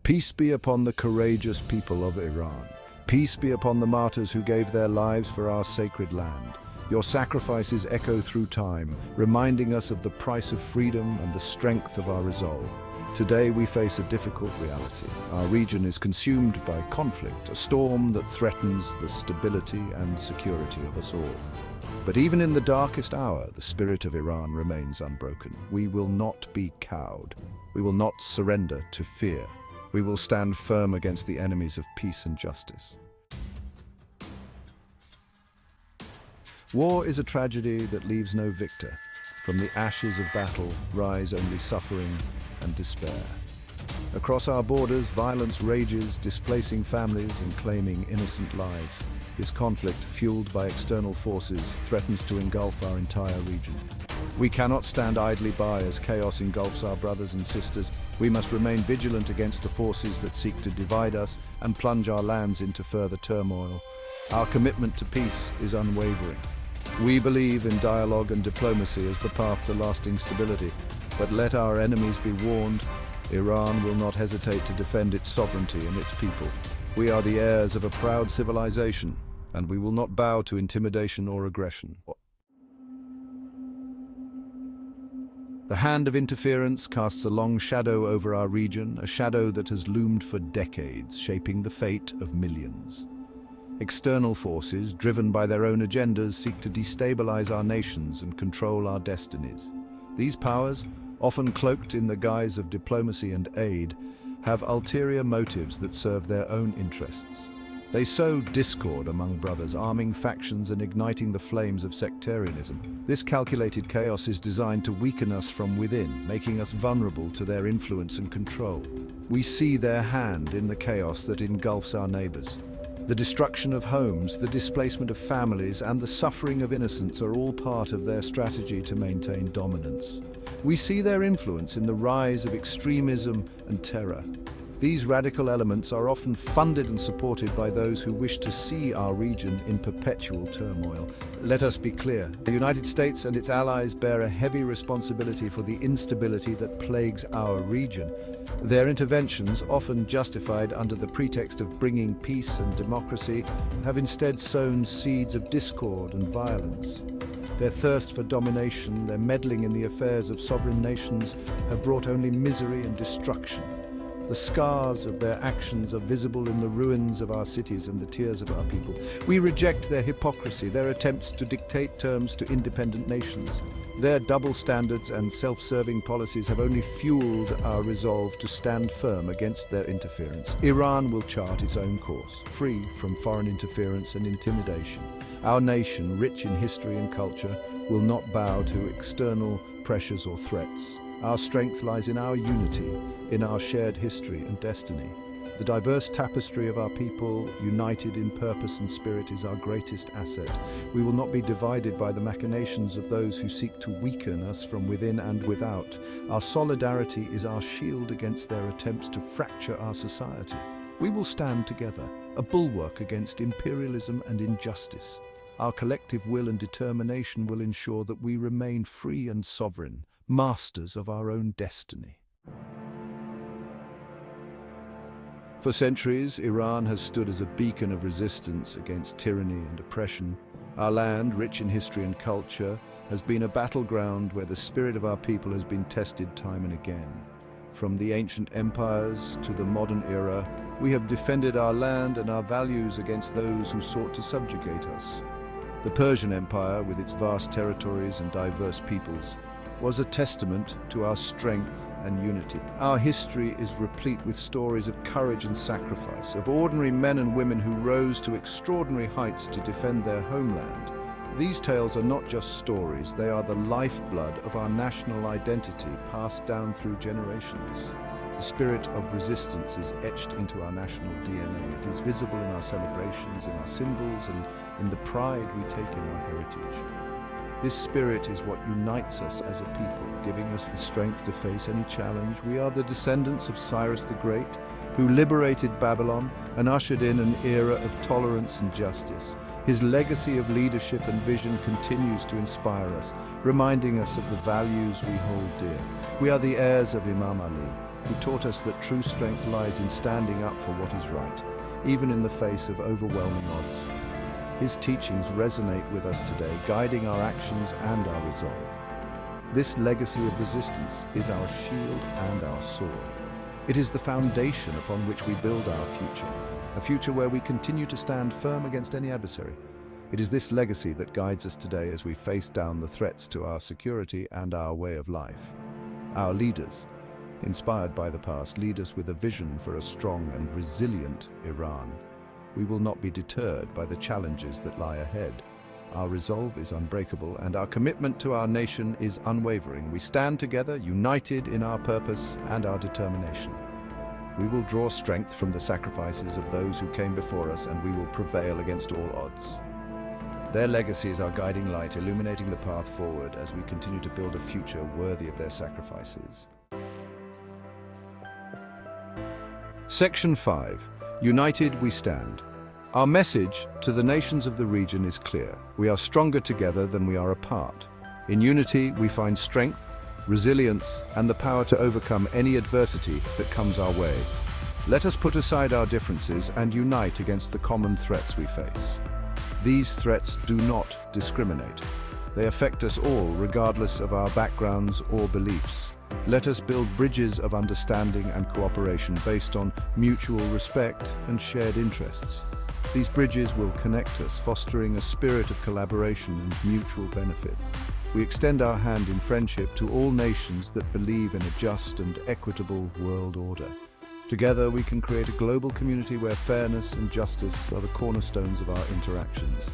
Peace be upon the courageous people of Iran. Peace be upon the martyrs who gave their lives for our sacred land. Your sacrifices echo through time, reminding us of the price of freedom and the strength of our resolve. Today we face a difficult reality. Our region is consumed by conflict, a storm that threatens the stability and security of us all. But even in the darkest hour, the spirit of Iran remains unbroken. We will not be cowed. We will not surrender to fear. We will stand firm against the enemies of peace and justice. War is a tragedy that leaves no victor. From the ashes of battle rise only suffering and despair. Across our borders, violence rages, displacing families and claiming innocent lives. This conflict, fueled by external forces, threatens to engulf our entire region. We cannot stand idly by as chaos engulfs our brothers and sisters. We must remain vigilant against the forces that seek to divide us and plunge our lands into further turmoil. Our commitment to peace is unwavering. We believe in dialogue and diplomacy as the path to lasting stability. But let our enemies be warned, Iran will not hesitate to defend its sovereignty and its people. We are the heirs of a proud civilization, and we will not bow to intimidation or aggression. The hand of interference casts a long shadow over our region, a shadow that has loomed for decades, shaping the fate of millions. External forces, driven by their own agendas, seek to destabilize our nations and control our destinies. These powers, often cloaked in the guise of diplomacy and aid, have ulterior motives that serve their own interests. They sow discord among brothers, arming factions and igniting the flames of sectarianism. This calculated chaos is designed to weaken us from within, making us vulnerable to their influence and control. We see their hand in the chaos that engulfs our neighbors. The destruction of homes, the displacement of families, and the suffering of innocents are all part of their strategy to maintain dominance. We see their influence in the rise of extremism and terror. These radical elements are often funded and supported by those who wish to see our region in perpetual turmoil. Let us be clear, the United States and its allies bear a heavy responsibility for the instability that plagues our region. Their interventions, often justified under the pretext of bringing peace and democracy, have instead sown seeds of discord and violence. Their thirst for domination, their meddling in the affairs of sovereign nations, have brought only misery and destruction. The scars of their actions are visible in the ruins of our cities and the tears of our people. We reject their hypocrisy, their attempts to dictate terms to independent nations. Their double standards and self-serving policies have only fueled our resolve to stand firm against their interference. Iran will chart its own course, free from foreign interference and intimidation. Our nation, rich in history and culture, will not bow to external pressures or threats. Our strength lies in our unity, in our shared history and destiny. The diverse tapestry of our people, united in purpose and spirit, is our greatest asset. We will not be divided by the machinations of those who seek to weaken us from within and without. Our solidarity is our shield against their attempts to fracture our society. We will stand together, a bulwark against imperialism and injustice. Our collective will and determination will ensure that we remain free and sovereign, masters of our own destiny. For centuries, Iran has stood as a beacon of resistance against tyranny and oppression. Our land, rich in history and culture, has been a battleground where the spirit of our people has been tested time and again. From the ancient empires to the modern era, we have defended our land and our values against those who sought to subjugate us. The Persian Empire, with its vast territories and diverse peoples, was a testament to our strength and unity. Our history is replete with stories of courage and sacrifice, of ordinary men and women who rose to extraordinary heights to defend their homeland. These tales are not just stories, they are the lifeblood of our national identity, passed down through generations. The spirit of resistance is etched into our national DNA. It is visible in our celebrations, in our symbols, and in the pride we take in our heritage. This spirit is what unites us as a people, giving us the strength to face any challenge. We are the descendants of Cyrus the Great, who liberated Babylon and ushered in an era of tolerance and justice. His legacy of leadership and vision continues to inspire us, reminding us of the values we hold dear. We are the heirs of Imam Ali, who taught us that true strength lies in standing up for what is right, even in the face of overwhelming odds. His teachings resonate with us today, guiding our actions and our resolve. This legacy of resistance is our shield and our sword. It is the foundation upon which we build our future, a future where we continue to stand firm against any adversary. It is this legacy that guides us today as we face down the threats to our security and our way of life. Our leaders, inspired by the past, lead us with a vision for a strong and resilient Iran. We will not be deterred by the challenges that lie ahead. Our resolve is unbreakable, and our commitment to our nation is unwavering. We stand together, united in our purpose and our determination. We will draw strength from the sacrifices of those who came before us, and we will prevail against all odds. Their legacy is our guiding light, illuminating the path forward as we continue to build a future worthy of their sacrifices. Section 5. United we stand. Our message to the nations of the region is clear. We are stronger together than we are apart. In unity, we find strength, resilience, and the power to overcome any adversity that comes our way. Let us put aside our differences and unite against the common threats we face. These threats do not discriminate. They affect us all, regardless of our backgrounds or beliefs. Let us build bridges of understanding and cooperation based on mutual respect and shared interests. These bridges will connect us, fostering a spirit of collaboration and mutual benefit. We extend our hand in friendship to all nations that believe in a just and equitable world order. Together, we can create a global community where fairness and justice are the cornerstones of our interactions.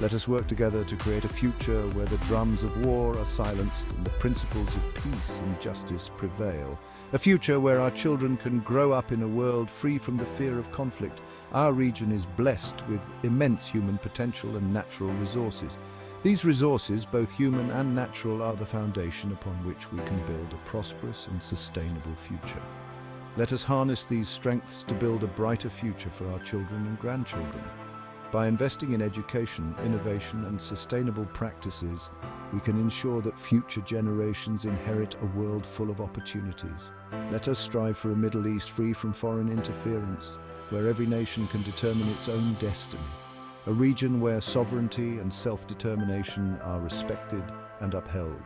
Let us work together to create a future where the drums of war are silenced and the principles of peace and justice prevail. A future where our children can grow up in a world free from the fear of conflict. Our region is blessed with immense human potential and natural resources. These resources, both human and natural, are the foundation upon which we can build a prosperous and sustainable future. Let us harness these strengths to build a brighter future for our children and grandchildren. By investing in education, innovation, and sustainable practices, we can ensure that future generations inherit a world full of opportunities. Let us strive for a Middle East free from foreign interference, where every nation can determine its own destiny. A region where sovereignty and self-determination are respected and upheld.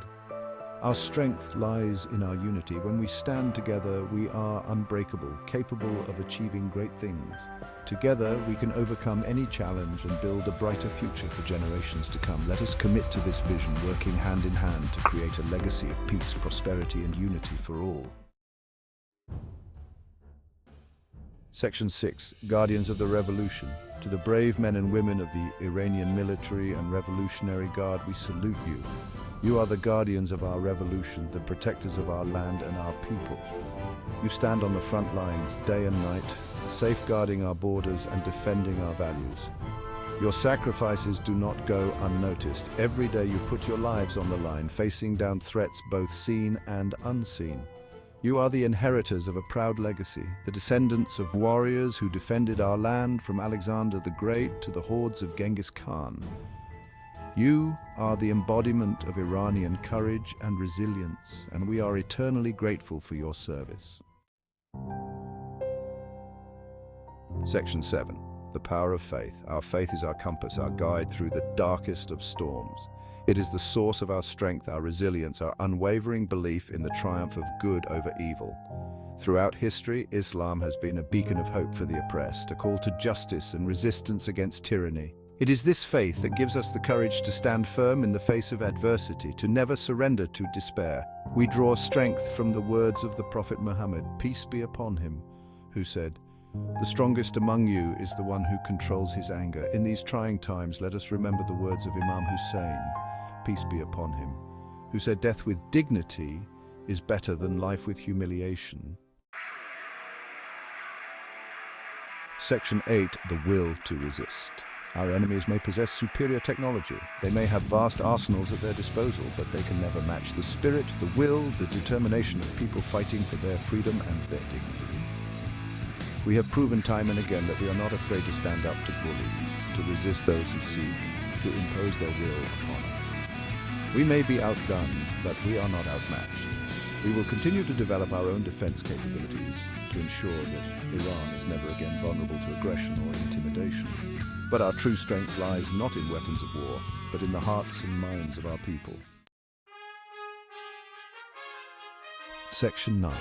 Our strength lies in our unity. When we stand together, we are unbreakable, capable of achieving great things. Together, we can overcome any challenge and build a brighter future for generations to come. Let us commit to this vision, working hand in hand to create a legacy of peace, prosperity, and unity for all. Section 6. Guardians of the Revolution. To the brave men and women of the Iranian military and revolutionary guard, we salute you. You are the guardians of our revolution, the protectors of our land and our people. You stand on the front lines day and night, safeguarding our borders and defending our values. Your sacrifices do not go unnoticed. Every day you put your lives on the line, facing down threats both seen and unseen. You are the inheritors of a proud legacy, the descendants of warriors who defended our land from Alexander the Great to the hordes of Genghis Khan. You are the embodiment of Iranian courage and resilience, and we are eternally grateful for your service. Section 7. The power of faith. Our faith is our compass, our guide through the darkest of storms. It is the source of our strength, our resilience, our unwavering belief in the triumph of good over evil. Throughout history, Islam has been a beacon of hope for the oppressed, a call to justice and resistance against tyranny. It is this faith that gives us the courage to stand firm in the face of adversity, to never surrender to despair. We draw strength from the words of the Prophet Muhammad, peace be upon him, who said, "The strongest among you is the one who controls his anger." In these trying times, let us remember the words of Imam Hussein, peace be upon him, who said, "Death with dignity is better than life with humiliation." Section 8. The will to resist. Our enemies may possess superior technology. They may have vast arsenals at their disposal, but they can never match the spirit, the will, the determination of people fighting for their freedom and their dignity. We have proven time and again that we are not afraid to stand up to bullies, to resist those who seek to impose their will upon us. We may be outgunned, but we are not outmatched. We will continue to develop our own defense capabilities to ensure that Iran is never again vulnerable to aggression or intimidation. But our true strength lies not in weapons of war, but in the hearts and minds of our people. Section 9.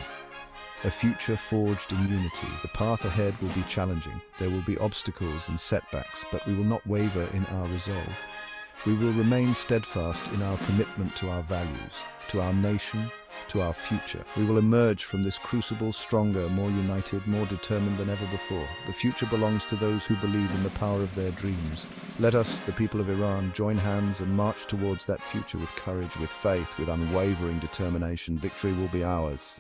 A future forged in unity. The path ahead will be challenging. There will be obstacles and setbacks, but we will not waver in our resolve. We will remain steadfast in our commitment to our values, to our nation, to our future. We will emerge from this crucible stronger, more united, more determined than ever before. The future belongs to those who believe in the power of their dreams. Let us, the people of Iran, join hands and march towards that future with courage, with faith, with unwavering determination. Victory will be ours.